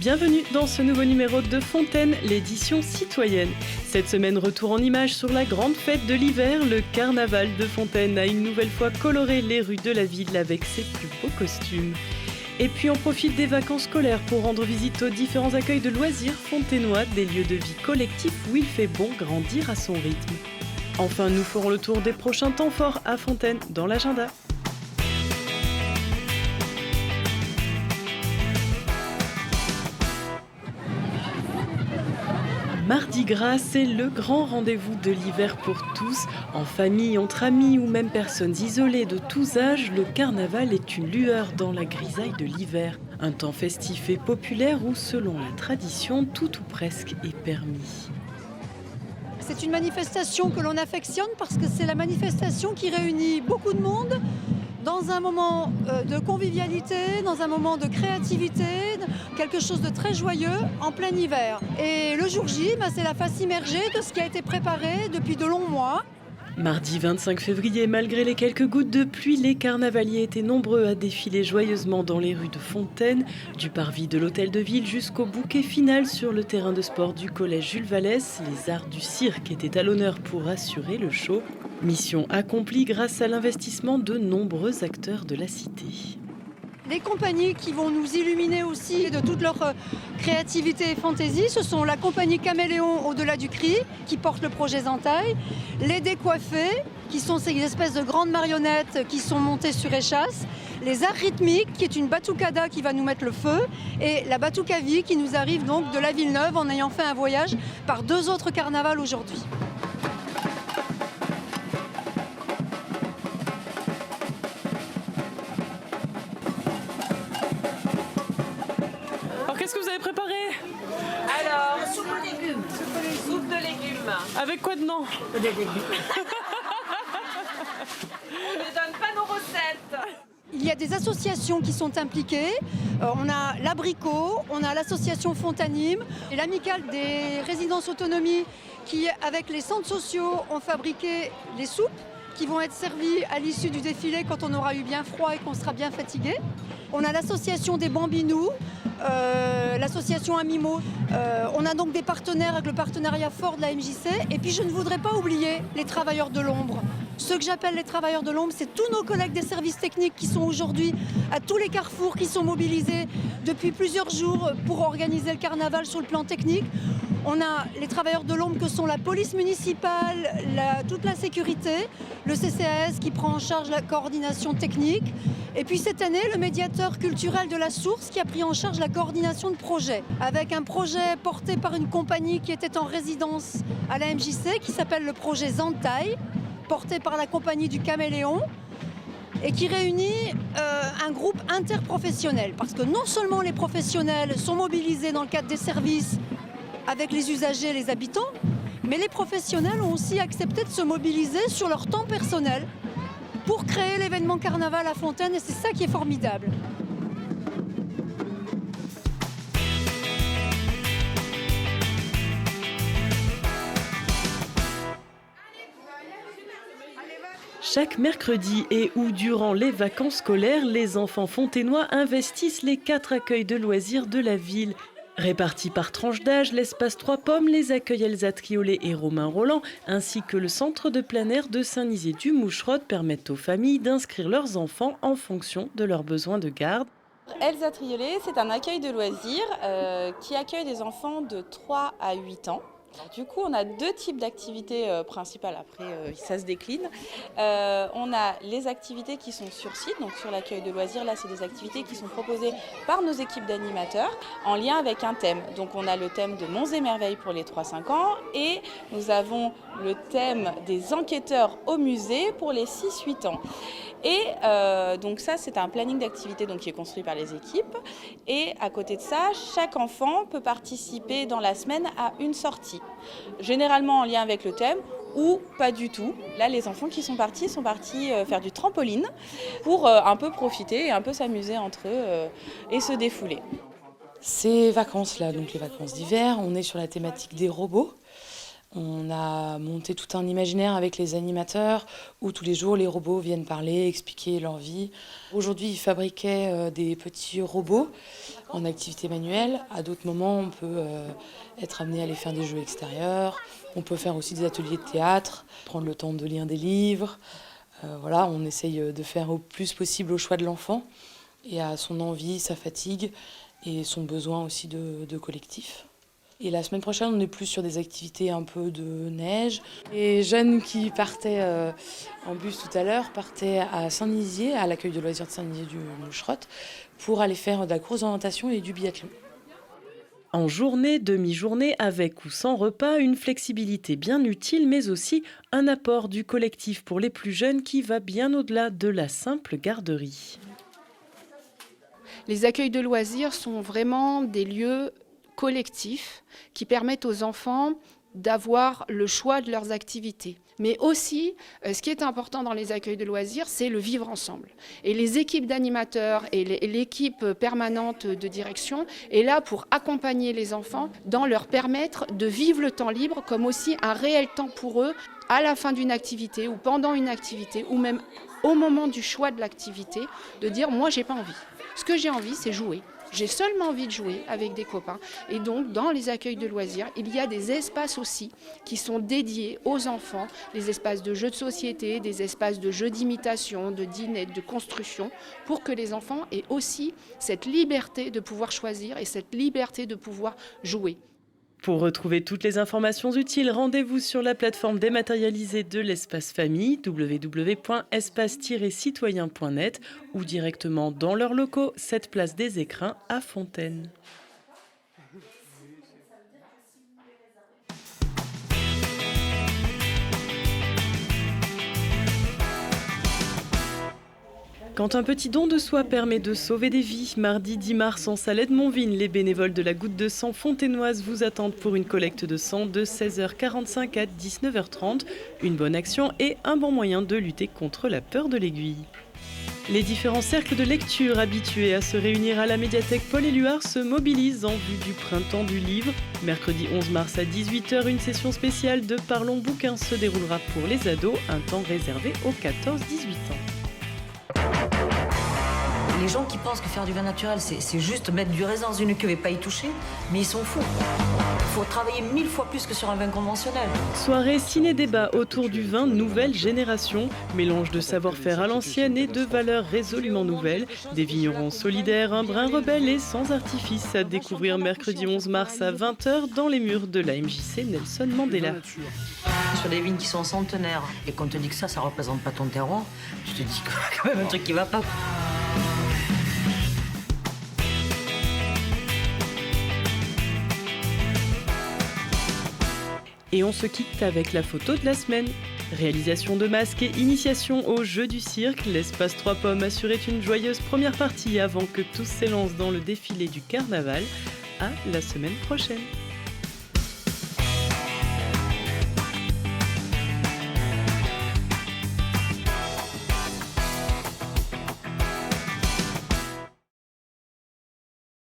Bienvenue dans ce nouveau numéro de Fontaine, l'édition citoyenne. Cette semaine, retour en images sur la grande fête de l'hiver, le carnaval de Fontaine a une nouvelle fois coloré les rues de la ville avec ses plus beaux costumes. Et puis on profite des vacances scolaires pour rendre visite aux différents accueils de loisirs fontainois, des lieux de vie collectifs où il fait bon grandir à son rythme. Enfin, nous ferons le tour des prochains temps forts à Fontaine dans l'agenda. Mardi Gras, c'est le grand rendez-vous de l'hiver pour tous. En famille, entre amis ou même personnes isolées de tous âges, le carnaval est une lueur dans la grisaille de l'hiver. Un temps festif et populaire où, selon la tradition, tout ou presque est permis. C'est une manifestation que l'on affectionne parce que c'est la manifestation qui réunit beaucoup de monde dans un moment de convivialité, dans un moment de créativité, quelque chose de très joyeux en plein hiver. Et le jour J, c'est la face immergée de ce qui a été préparé depuis de longs mois. Mardi 25 février, malgré les quelques gouttes de pluie, les carnavaliers étaient nombreux à défiler joyeusement dans les rues de Fontaine, du parvis de l'hôtel de ville jusqu'au bouquet final sur le terrain de sport du collège Jules Vallès. Les arts du cirque étaient à l'honneur pour assurer le show. Mission accomplie grâce à l'investissement de nombreux acteurs de la cité. Les compagnies qui vont nous illuminer aussi de toute leur créativité et fantaisie, ce sont la compagnie Caméléon Au-delà du cri, qui porte le projet Zentaille, les Décoiffés, qui sont ces espèces de grandes marionnettes qui sont montées sur échasse, les Arts rythmiques, qui est une batucada qui va nous mettre le feu, et la Batucavie qui nous arrive donc de la Villeneuve en ayant fait un voyage par 2 autres carnavals aujourd'hui. Qu'est-ce que vous avez préparé ? Alors, soupe de légumes. Soupe de légumes. Avec quoi dedans ? On ne donne pas nos recettes. Il y a des associations qui sont impliquées. On a l'Abricot, on a l'association Fontanime et l'amicale des résidences autonomie qui, avec les centres sociaux, ont fabriqué les soupes qui vont être servies à l'issue du défilé quand on aura eu bien froid et qu'on sera bien fatigué. On a l'association des Bambinous, l'association Amimo. On a donc des partenaires avec le partenariat fort de la MJC. Et puis je ne voudrais pas oublier les travailleurs de l'ombre. Ceux que j'appelle les travailleurs de l'ombre, c'est tous nos collègues des services techniques qui sont aujourd'hui à tous les carrefours, qui sont mobilisés depuis plusieurs jours pour organiser le carnaval sur le plan technique. On a les travailleurs de l'ombre que sont la police municipale, toute la sécurité, le CCAS qui prend en charge la coordination technique. Et puis cette année, le médiateur culturel de la Source qui a pris en charge la coordination de projet. Avec un projet porté par une compagnie qui était en résidence à la MJC qui s'appelle le projet Zentaille, porté par la compagnie du Caméléon et qui réunit un groupe interprofessionnel. Parce que non seulement les professionnels sont mobilisés dans le cadre des services avec les usagers et les habitants, mais les professionnels ont aussi accepté de se mobiliser sur leur temps personnel pour créer l'événement carnaval à Fontaine et c'est ça qui est formidable. Chaque mercredi et ou durant les vacances scolaires, les enfants fontainois investissent les 4 accueils de loisirs de la ville. Répartis par tranche d'âge, l'espace Trois Pommes, les accueils Elsa Triolet et Romain Roland, ainsi que le centre de plein air de Saint-Nizier-du-Moucherot permettent aux familles d'inscrire leurs enfants en fonction de leurs besoins de garde. Elsa Triolet, c'est un accueil de loisirs qui accueille des enfants de 3 à 8 ans. Du coup, on a 2 types d'activités principales, après ça se décline. On a les activités qui sont sur site, donc sur l'accueil de loisirs, là c'est des activités qui sont proposées par nos équipes d'animateurs en lien avec un thème. Donc on a le thème de Monts et Merveilles pour les 3-5 ans et nous avons le thème des enquêteurs au musée pour les 6-8 ans. Et donc ça c'est un planning d'activités qui est construit par les équipes et à côté de ça, chaque enfant peut participer dans la semaine à une sortie. Généralement en lien avec le thème ou pas du tout. Là, les enfants qui sont partis faire du trampoline pour un peu profiter et un peu s'amuser entre eux et se défouler. Ces vacances-là, donc les vacances d'hiver, on est sur la thématique des robots. On a monté tout un imaginaire avec les animateurs où tous les jours les robots viennent parler, expliquer leur vie. Aujourd'hui, ils fabriquaient des petits robots en activité manuelle. À d'autres moments, on peut être amené à aller faire des jeux extérieurs. On peut faire aussi des ateliers de théâtre, prendre le temps de lire des livres. Voilà, on essaye de faire au plus possible au choix de l'enfant et à son envie, sa fatigue et son besoin aussi de collectif. Et la semaine prochaine, on est plus sur des activités un peu de neige. Les jeunes qui partaient en bus tout à l'heure partaient à Saint-Nizier, à l'accueil de loisirs de Saint-Nizier du Moucherotte, pour aller faire de la course d'orientation et du biathlon. En journée, demi-journée, avec ou sans repas, une flexibilité bien utile, mais aussi un apport du collectif pour les plus jeunes qui va bien au-delà de la simple garderie. Les accueils de loisirs sont vraiment des lieux collectifs qui permettent aux enfants d'avoir le choix de leurs activités. Mais aussi, ce qui est important dans les accueils de loisirs, c'est le vivre ensemble. Et les équipes d'animateurs et l'équipe permanente de direction est là pour accompagner les enfants, dans leur permettre de vivre le temps libre comme aussi un réel temps pour eux à la fin d'une activité ou pendant une activité ou même au moment du choix de l'activité, de dire « moi, j'ai pas envie ». Ce que j'ai envie, c'est jouer. J'ai seulement envie de jouer avec des copains. Et donc, dans les accueils de loisirs, il y a des espaces aussi qui sont dédiés aux enfants, des espaces de jeux de société, des espaces de jeux d'imitation, de dinette, de construction, pour que les enfants aient aussi cette liberté de pouvoir choisir et cette liberté de pouvoir jouer. Pour retrouver toutes les informations utiles, rendez-vous sur la plateforme dématérialisée de l'Espace Famille, www.espace-citoyen.net ou directement dans leurs locaux, 7 place des Écrins à Fontaine. Quand un petit don de soi permet de sauver des vies, mardi 10 mars en Salette Montvine, les bénévoles de la Goutte de Sang fontainoise vous attendent pour une collecte de sang de 16h45 à 19h30. Une bonne action et un bon moyen de lutter contre la peur de l'aiguille. Les différents cercles de lecture habitués à se réunir à la médiathèque Paul-Éluard se mobilisent en vue du printemps du livre. Mercredi 11 mars à 18h, une session spéciale de Parlons Bouquins se déroulera pour les ados, un temps réservé aux 14-18 ans. Les gens qui pensent que faire du vin naturel, c'est juste mettre du raisin dans une cuve et pas y toucher, mais ils sont fous. Il faut travailler 1000 fois plus que sur un vin conventionnel. Soirée ciné-débat autour du vin nouvelle génération. Mélange de savoir-faire à l'ancienne et de valeurs résolument nouvelles. Des vignerons solidaires, un brin rebelle et sans artifice à découvrir mercredi 11 mars à 20h dans les murs de la MJC Nelson Mandela. Sur des vignes qui sont centenaires et qu'on te dit que ça représente pas ton terroir, tu te dis qu'il y a quand même un truc qui va pas. Et on se quitte avec la photo de la semaine. Réalisation de masques et initiation au jeu du cirque, l'espace 3 Pommes assurait une joyeuse première partie avant que tous s'élancent dans le défilé du carnaval. À la semaine prochaine.